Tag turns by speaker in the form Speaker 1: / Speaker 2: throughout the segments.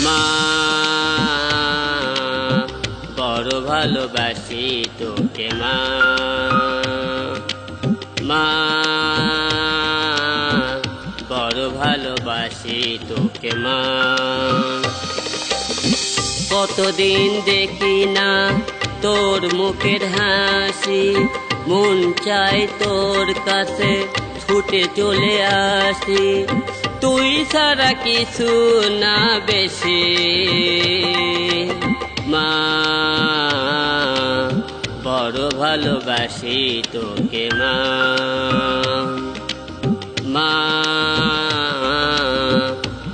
Speaker 1: মা বড় ভালোবাসি তোকে মা, মা বড় ভালোবাসি তোকে মা। কতদিন দেখি না তোর মুখের হাসি, মন চায় তোর কাছে ছুটে চলে আসি, তুই ছাড়া কিছু না বেশি। মা বড় ভালোবাসি তোকে মা, মা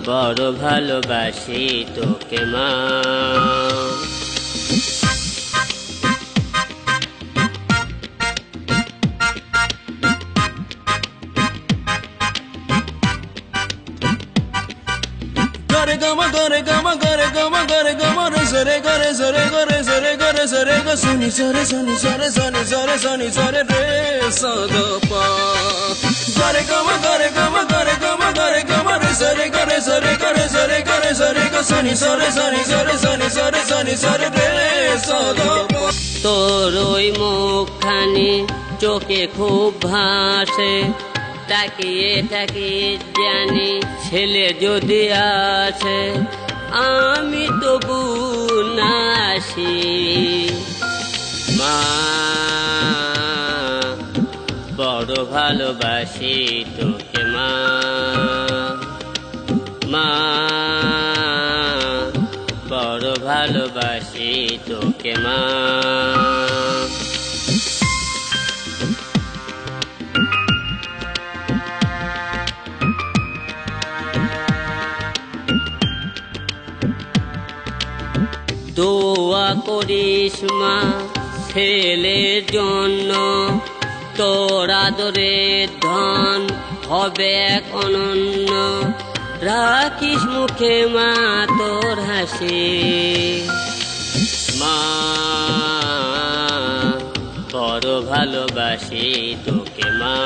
Speaker 1: বড় ভালোবাসি তোকে মা।
Speaker 2: Gare gama gare gama gare gama gare gama re sare gare sare gare sare gare sare ga suni sare suni sare suni sare suni sare re sa da pa. Gare gama gare gama gare gama gare gama re sare gare sare gare sare gare sare ga suni sare suni sare suni sare suni sare re sa da pa.
Speaker 1: তোর ওই মুখখানি চোখে খুব ভাসে, তাকিয়ে তাকিয়ে জানি ছেলে যদি আসে আমি তবু না আসি। মা বড় ভালোবাসি তোকে মা, মা বড় ভালোবাসি তোকে মা। দোয়া করিস মা ছেলের জন্য, তোর আদরের ধন হবে এক অনন্য, রাখিস মুখে মা তোর হাসি। মা বড় ভালোবাসি তোকে মা,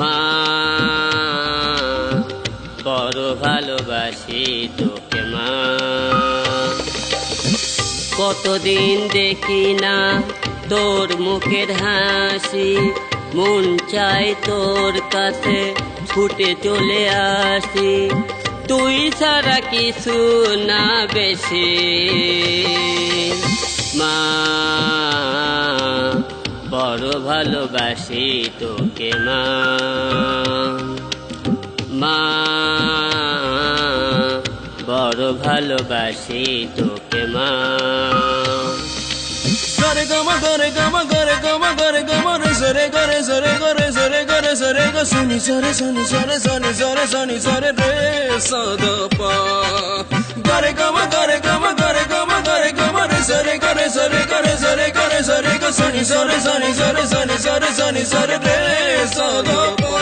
Speaker 1: মা বড় ভালোবাসি তোকে মা। কতদিন দেখি না তোর মুখের হাসি, মন চায় তোর কাছে ছুটে চলে আসি, তুই ছাড়া কিছু না বেশি। মা বড় ভালোবাসি তোকে মা, মা বড় ভালোবাসি তোকে মা।
Speaker 2: Gare gama gare gama gare gama gare gama re sare gare sare gare sare gare sare ga suni sare suni sare suni sare suni sare re sa da pa. Gare gama gare gama gare gama gare gama re sare gare sare gare sare gare sare ga suni sare suni sare suni sare suni sare re sa da pa.